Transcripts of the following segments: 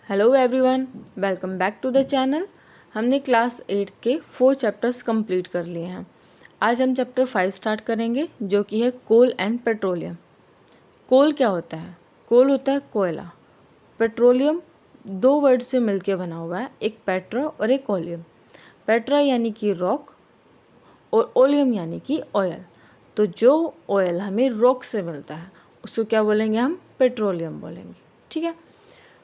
Hello everyone, welcome back to the channel. हमने class 8 के 4 chapters complete कर लिए हैं। आज हम चैप्टर 5 स्टार्ट करेंगे, जो कि है कोल एंड पेट्रोलियम। कोल क्या होता है? कोल होता है कोयला। पेट्रोलियम दो वर्ड से मिलके बना हुआ है, एक पेट्रा और एक ओलियम। पेट्रा यानी कि रॉक और ओलियम यानी कि ऑयल। तो जो ऑयल हमें रॉक से मिलता है उसको क्या बोलेंगे? हम पेट्रोलियम बोलेंगे। ठीक है,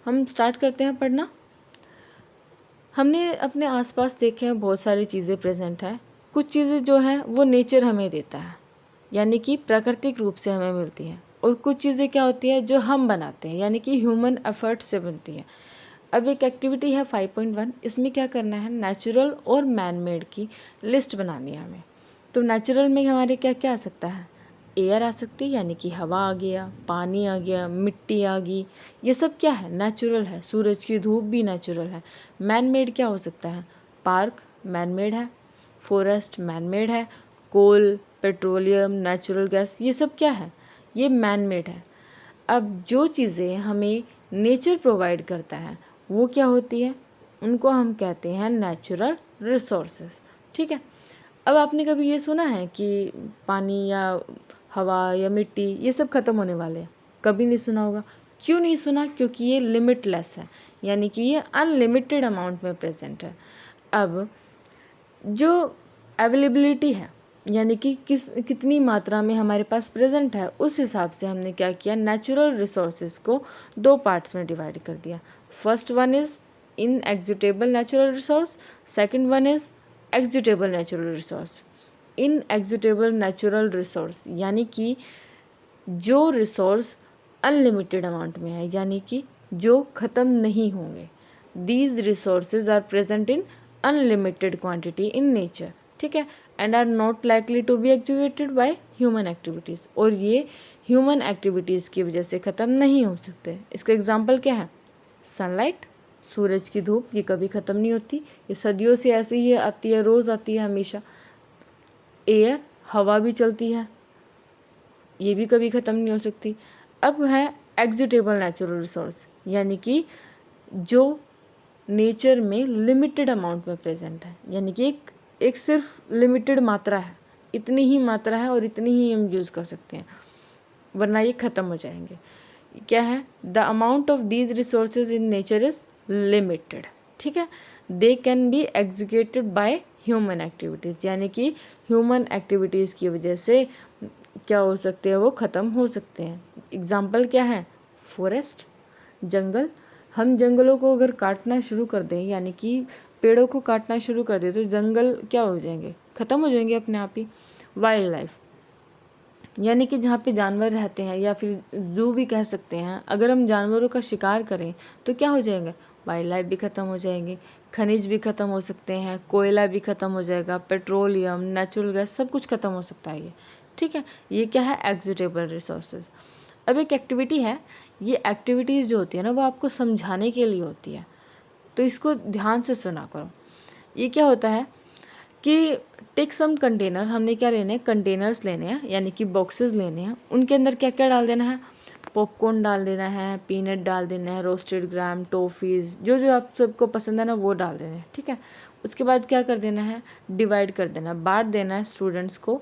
हम स्टार्ट करते हैं पढ़ना। हमने अपने आसपास देखे हैं बहुत सारी चीज़ें प्रेजेंट है। कुछ चीज़ें जो हैं वो नेचर हमें देता है, यानी कि प्राकृतिक रूप से हमें मिलती हैं, और कुछ चीज़ें क्या होती है जो हम बनाते हैं, यानी कि ह्यूमन एफर्ट से मिलती हैं। अब एक एक्टिविटी है 5.1, इसमें क्या करना है? नेचुरल और मैन मेड की लिस्ट बनानी है हमें। तो नेचुरल में हमारे क्या क्या आ सकता है? एयर आ सकती है, यानी कि हवा आ गया, पानी आ गया, मिट्टी आ गई। ये सब क्या है? नेचुरल है। सूरज की धूप भी नेचुरल है। मैन मेड क्या हो सकता है? पार्क मैन मेड है, फॉरेस्ट मैन मेड है, कोल, पेट्रोलियम, नेचुरल गैस, ये सब क्या है? ये मैन मेड है। अब जो चीज़ें हमें नेचर प्रोवाइड करता है वो क्या होती है? उनको हम कहते हैं नेचुरल रिसोर्सेज। ठीक है। अब आपने कभी ये सुना है कि पानी या हवा या मिट्टी ये सब ख़त्म होने वाले हैं? कभी नहीं सुना होगा। क्यों नहीं सुना? क्योंकि ये लिमिटलेस है, यानी कि ये अनलिमिटेड अमाउंट में प्रेजेंट है। अब जो अवेलेबिलिटी है, यानी कि कितनी मात्रा में हमारे पास प्रेजेंट है, उस हिसाब से हमने क्या किया? नेचुरल रिसोर्सेज को दो पार्ट्स में डिवाइड कर दिया। First one is inexhaustible natural resource, second one is exhaustible natural resource. Inexhaustible natural resource यानी कि जो रिसोर्स अनलिमिटेड अमाउंट में है, यानी कि जो ख़त्म नहीं होंगे। These resources are present in unlimited quantity in nature. ठीक है, and are not likely to be activated by human activities, और ये ह्यूमन एक्टिविटीज़ की वजह से ख़त्म नहीं हो सकते। इसका एग्जाम्पल क्या है? सनलाइट, सूरज की धूप, ये कभी ख़त्म नहीं होती, ये सदियों से ऐसे ही आती है, रोज़ आती है, हमेशा। एयर, हवा भी चलती है, ये भी कभी ख़त्म नहीं हो सकती। अब है एग्जिटेबल नेचुरल रिसोर्स, यानी कि जो नेचर में लिमिटेड अमाउंट में प्रेजेंट है, यानी कि एक सिर्फ लिमिटेड मात्रा है, इतनी ही मात्रा है और इतनी ही हम यूज़ कर सकते हैं, वरना ये ख़त्म हो जाएंगे। क्या है? The amount of these resources in nature is limited. ठीक है, they can be executed by human activities, यानी कि ह्यूमन एक्टिविटीज़ की वजह से क्या हो सकते हैं? वो ख़त्म हो सकते हैं। एग्जाम्पल क्या है? फॉरेस्ट, जंगल। हम जंगलों को अगर काटना शुरू कर दें, यानी कि पेड़ों को काटना शुरू कर दें, तो जंगल क्या हो जाएंगे? ख़त्म हो जाएंगे अपने आप ही। वाइल्ड लाइफ, यानी कि जहाँ पे जानवर रहते हैं, या फिर जू भी कह सकते हैं, अगर हम जानवरों का शिकार करें तो क्या हो जाएगा? वाइल्ड लाइफ भी ख़त्म हो जाएंगे, खनिज भी ख़त्म हो सकते हैं, कोयला भी ख़त्म हो जाएगा, पेट्रोलियम, नेचुरल गैस, सब कुछ ख़त्म हो सकता है ये। ठीक है, ये क्या है? एग्जिटेबल रिसोर्सेज। अब एक एक्टिविटी है, ये एक्टिविटीज़ जो होती है ना, वो आपको समझाने के लिए होती है, तो इसको ध्यान से सुना करो। ये क्या होता है कि टेक सम कंटेनर, हमने क्या लेने हैं? कंटेनर्स लेने हैं, यानी कि बॉक्सेस लेने हैं। उनके अंदर क्या क्या डाल देना है? पॉपकॉर्न डाल देना है, पीनट डाल देना है, रोस्टेड ग्राम, टॉफ़ीज़, जो जो आप सबको पसंद है ना, वो डाल देना है। ठीक है, उसके बाद क्या कर देना है? डिवाइड कर देना है, बांट देना है स्टूडेंट्स को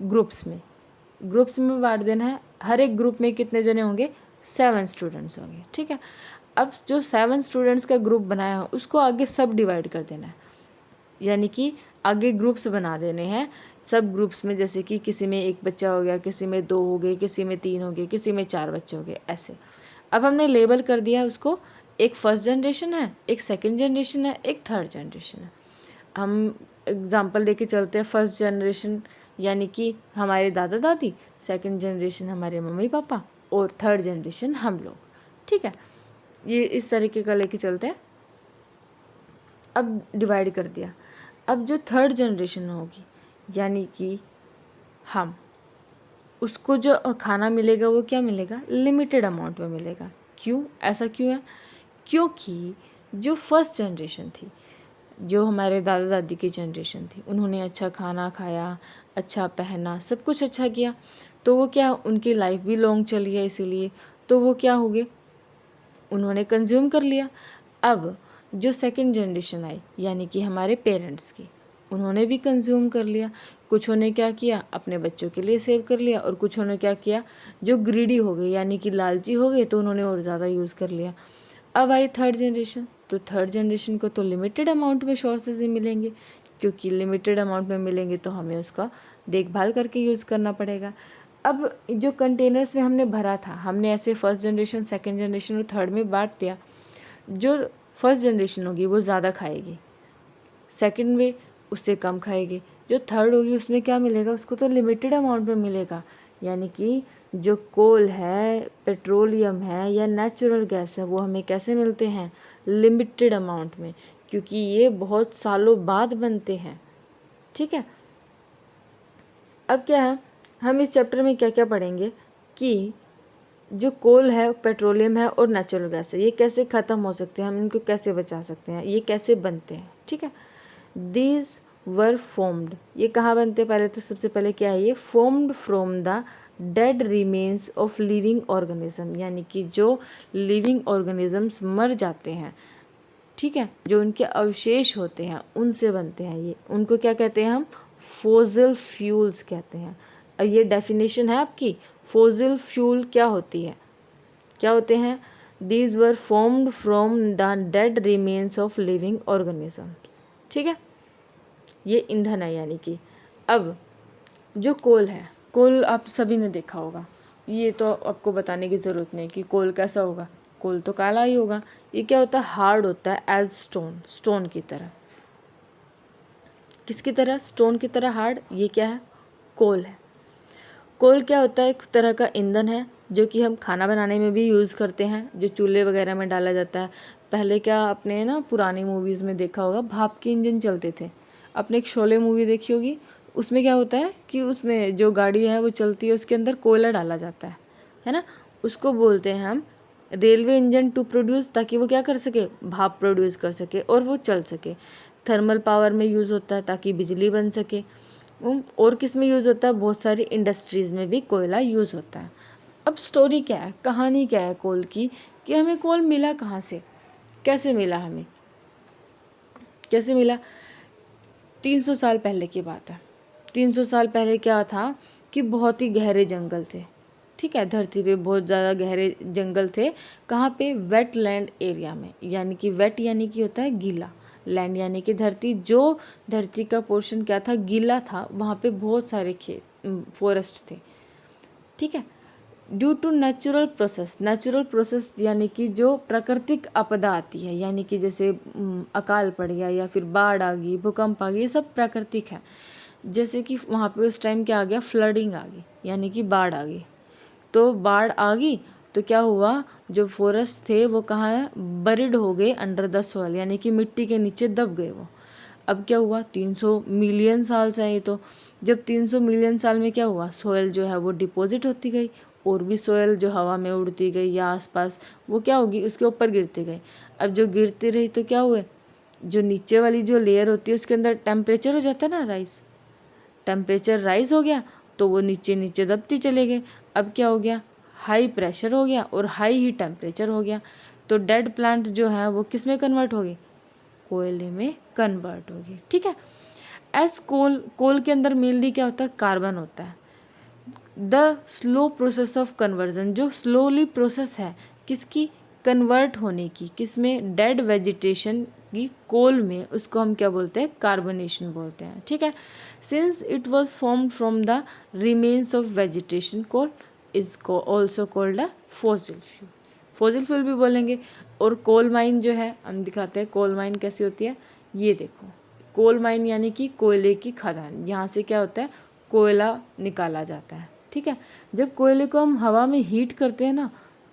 ग्रुप्स में बांट देना है। हर एक ग्रुप में कितने जने होंगे? 7 स्टूडेंट्स होंगे। ठीक है, अब जो 7 स्टूडेंट्स का ग्रुप बनाया हो उसको आगे सब डिवाइड कर देना है, यानी कि आगे ग्रुप्स बना देने हैं। सब ग्रुप्स में, जैसे कि किसी में एक बच्चा हो गया, किसी में 2 हो गए, किसी में 3 हो गए, किसी में 4 बच्चे हो गए, ऐसे। अब हमने लेबल कर दिया उसको, एक फर्स्ट जनरेशन है, एक सेकंड जनरेशन है, एक थर्ड जनरेशन है। हम एग्जांपल लेके चलते हैं। फर्स्ट जनरेशन यानी कि हमारे दादा दादी, सेकंड जनरेशन हमारे मम्मी पापा, और थर्ड जनरेशन हम लोग। ठीक है, ये इस तरीके का लेके चलते हैं। अब डिवाइड कर दिया। अब जो थर्ड जनरेशन होगी, यानी कि हम, उसको जो खाना मिलेगा वो क्या मिलेगा? लिमिटेड अमाउंट में मिलेगा। क्यों? ऐसा क्यों है? क्योंकि जो फर्स्ट जनरेशन थी, जो हमारे दादा दादी की जनरेशन थी, उन्होंने अच्छा खाना खाया, अच्छा पहना, सब कुछ अच्छा किया, तो वो क्या, उनकी लाइफ भी लॉन्ग चली है, इसीलिए तो वो क्या हो गए? उन्होंने कंज्यूम कर लिया। अब जो सेकंड जनरेशन आई यानी कि हमारे पेरेंट्स की, उन्होंने भी कंज्यूम कर लिया। कुछों ने क्या किया, अपने बच्चों के लिए सेव कर लिया, और कुछों ने क्या किया, जो ग्रीडी हो गए यानी कि लालची हो गए, तो उन्होंने और ज़्यादा यूज़ कर लिया। अब आई थर्ड जनरेशन, तो थर्ड जनरेशन को तो लिमिटेड अमाउंट में सोर्सेज ही मिलेंगे, क्योंकि लिमिटेड अमाउंट में मिलेंगे तो हमें उसका देखभाल करके यूज़ करना पड़ेगा। अब जो कंटेनर्स में हमने भरा था, हमने ऐसे फर्स्ट जनरेशन, सेकंड जनरेशन और थर्ड में बांट दिया। जो फर्स्ट जनरेशन होगी वो ज़्यादा खाएगी, सेकंड में उससे कम खाएगी, जो थर्ड होगी उसमें क्या मिलेगा, उसको तो लिमिटेड अमाउंट में मिलेगा। यानी कि जो कोल है, पेट्रोलियम है या नेचुरल गैस है, वो हमें कैसे मिलते हैं, लिमिटेड अमाउंट में, क्योंकि ये बहुत सालों बाद बनते हैं। ठीक है, अब क्या है, हम इस चैप्टर में क्या क्या पढ़ेंगे कि जो कोल है, पेट्रोलियम है और नेचुरल गैस है, ये कैसे ख़त्म हो सकते हैं, हम इनको कैसे बचा सकते हैं, ये कैसे बनते हैं। ठीक है, दीज वर फॉर्म्ड, ये कहाँ बनते हैं, पहले तो सबसे पहले क्या है, ये formed from the dead remains of living organism, यानी कि जो लिविंग ऑर्गेनिजम्स मर जाते हैं, ठीक है, जो उनके अवशेष होते हैं उनसे बनते हैं ये, उनको क्या कहते हैं हम, फॉसिल फ्यूल्स कहते हैं। अब ये डेफिनेशन है आपकी, फॉसिल फ्यूल क्या होती है, क्या होते हैं, these were formed from the dead remains of living organisms. ठीक है, ये ईंधन है यानी कि। अब जो कोल है, कोल आप सभी ने देखा होगा, ये तो आपको बताने की ज़रूरत नहीं कि कोल कैसा होगा, कोल तो काला ही होगा। ये क्या होता है, हार्ड होता है एज स्टोन, स्टोन की तरह। किसकी तरह, स्टोन की तरह हार्ड। ये क्या है, कोल है। कोल क्या होता है, एक तरह का ईंधन है जो कि हम खाना बनाने में भी यूज़ करते हैं, जो चूल्हे वगैरह में डाला जाता है। पहले क्या आपने ना पुरानी मूवीज़ में देखा होगा, भाप के इंजन चलते थे। आपने एक शोले मूवी देखी होगी, उसमें क्या होता है कि उसमें जो गाड़ी है वो चलती है, उसके अंदर कोयला डाला जाता है ना, उसको बोलते हैं हम रेलवे इंजन टू प्रोड्यूस, ताकि वो क्या कर सके, भाप प्रोड्यूस कर सके और वो चल सके। थर्मल पावर में यूज़ होता है ताकि बिजली बन सके। और किस में यूज़ होता है, बहुत सारी इंडस्ट्रीज़ में भी कोयला यूज़ होता है। अब स्टोरी क्या है, कहानी क्या है कोल की, कि हमें कोल मिला कहाँ से, कैसे मिला, हमें कैसे मिला। 300 साल पहले की बात है। 300 साल पहले क्या था कि बहुत ही गहरे जंगल थे। ठीक है, धरती पे बहुत ज़्यादा गहरे जंगल थे। कहाँ पे, वेट लैंड एरिया में, यानी कि वेट यानी कि होता है गीला, लैंड यानी कि धरती, जो धरती का पोर्शन क्या था, गीला था, वहाँ पे बहुत सारे खेत, फॉरेस्ट थे। ठीक है, due to natural process, natural process यानी कि जो प्राकृतिक आपदा आती है, यानी कि जैसे अकाल पड़ गया या फिर बाढ़ आ गई, भूकंप आ गई, ये सब प्राकृतिक है। जैसे कि वहाँ पे उस टाइम क्या आ गया, फ्लडिंग आ गई, यानी कि बाढ़ आ गई। तो बाढ़ आ गई तो क्या हुआ, जो फॉरेस्ट थे वो कहाँ है, बरिड हो गए अंडर द सॉइल, यानी कि मिट्टी के नीचे दब गए वो। अब क्या हुआ, 300 मिलियन साल से ये तो, जब 300 मिलियन साल में क्या हुआ, सोयल जो है वो डिपॉजिट होती गई, और भी सोयल जो हवा में उड़ती गई या आसपास, वो क्या होगी, उसके ऊपर गिरती गई। अब जो गिरती रही तो क्या हुए, जो नीचे वाली जो लेयर होती है उसके अंदर टेम्परेचर हो जाता है ना राइज, टेम्परेचर राइज हो गया तो वो नीचे नीचे दबती चले गए। अब क्या हो गया, हाई प्रेशर हो गया और हाई ही टेम्परेचर हो गया, तो डेड प्लांट जो है वो किस में कन्वर्ट हो गई, कोयले में कन्वर्ट हो गई। ठीक है, एस कोल, कोल के अंदर मेनली क्या होता है, कार्बन होता है। The slow process of conversion, जो स्लोली प्रोसेस है किसकी, कन्वर्ट होने की, किसमें, डेड वेजिटेशन की कोल में, उसको हम क्या बोलते हैं, कार्बोनेशन बोलते हैं। ठीक है, since it was formed from the remains of vegetation, coal is also called a fossil fuel, fossil fuel भी बोलेंगे। और कोल माइन जो है, हम दिखाते हैं कोल माइन कैसी होती है, ये देखो, कोल माइन यानी कि कोयले की खदान, यहाँ से क्या होता है, कोयला निकाला जाता है। ठीक है, जब कोयले को हम हवा में हीट करते हैं ना,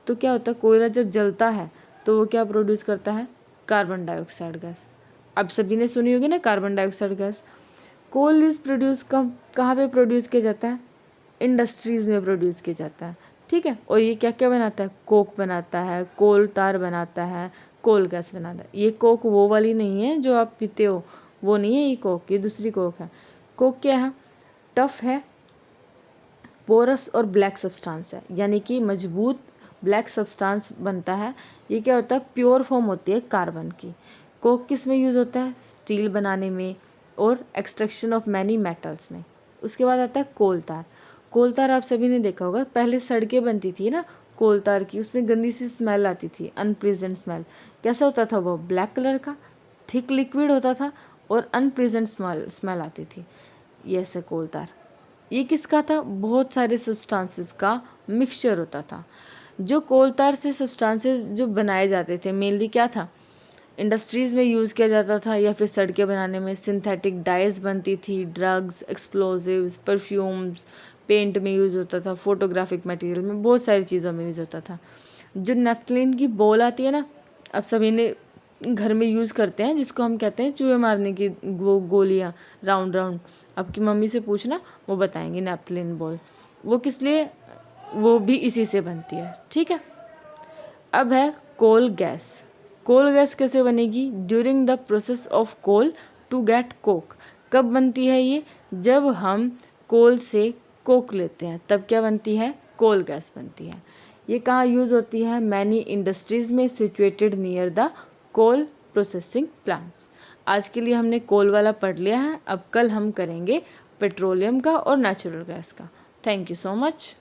तो क्या होता है, कोयला जब जलता है तो वो क्या प्रोड्यूस करता है, कार्बन डाइऑक्साइड गैस। अब सभी ने सुनी होगी ना carbon dioxide gas. Coal is produce कहाँ पे प्रोड्यूस किया जाता है, इंडस्ट्रीज़ में प्रोड्यूस किया जाता है। ठीक है, और ये क्या क्या बनाता है, कोक बनाता है, कोल तार बनाता है, कोल गैस बनाता है। ये कोक वो वाली नहीं है जो आप पीते हो, वो नहीं है ये कोक, ये दूसरी कोक है। कोक क्या है, टफ है, पोरस और ब्लैक सब्सटेंस है, यानी कि मजबूत ब्लैक सब्सटेंस बनता है ये क्या होता है, प्योर फॉर्म होती है कार्बन की। कोक किस में यूज़ होता है, स्टील बनाने में और एक्सट्रैक्शन ऑफ मैनी मेटल्स में। उसके बाद आता है कोल तार। कोल तार आप सभी ने देखा होगा, पहले सड़कें बनती थी ना कोल तार की, उसमें गंदी सी स्मेल आती थी, अनप्लीजेंट स्मेल। कैसा होता था वो, ब्लैक कलर का थिक लिक्विड होता था और अनप्लीजेंट स्मेल आती थी। ये ऐसे कोल तार, ये किसका था, बहुत सारे सब्सटेंसेस का मिक्सचर होता था। जो कोल तार से सब्सटेंसेस जो बनाए जाते थे मेनली क्या था, इंडस्ट्रीज़ में यूज़ किया जाता था या फिर सड़कें बनाने में सिंथेटिक डाइज बनती थी, ड्रग्स, एक्सप्लोजिव्स, परफ्यूम्स, पेंट में यूज़ होता था, फोटोग्राफिक मटेरियल में, बहुत सारी चीज़ों में यूज़ होता था। जो नेफ्थलीन की बॉल आती है ना, अब सभी ने घर में यूज़ करते हैं, जिसको हम कहते हैं चूहे मारने की वो गोलियाँ राउंड राउंड। आपकी मम्मी से पूछना, वो बताएंगे नेफ्थलीन बॉल वो किस लिए, वो भी इसी से बनती है। ठीक है, अब है कोल गैस। कोल गैस कैसे बनेगी, during the process of coal to get coke. कब बनती है ये, जब हम कोल से कोक लेते हैं तब क्या बनती है, कोल गैस बनती है। ये कहाँ यूज़ होती है, मैनी इंडस्ट्रीज़ में situated near the coal processing plants. आज के लिए हमने कोल वाला पढ़ लिया है, अब कल हम करेंगे पेट्रोलियम का और नेचुरल गैस का। Thank you so much.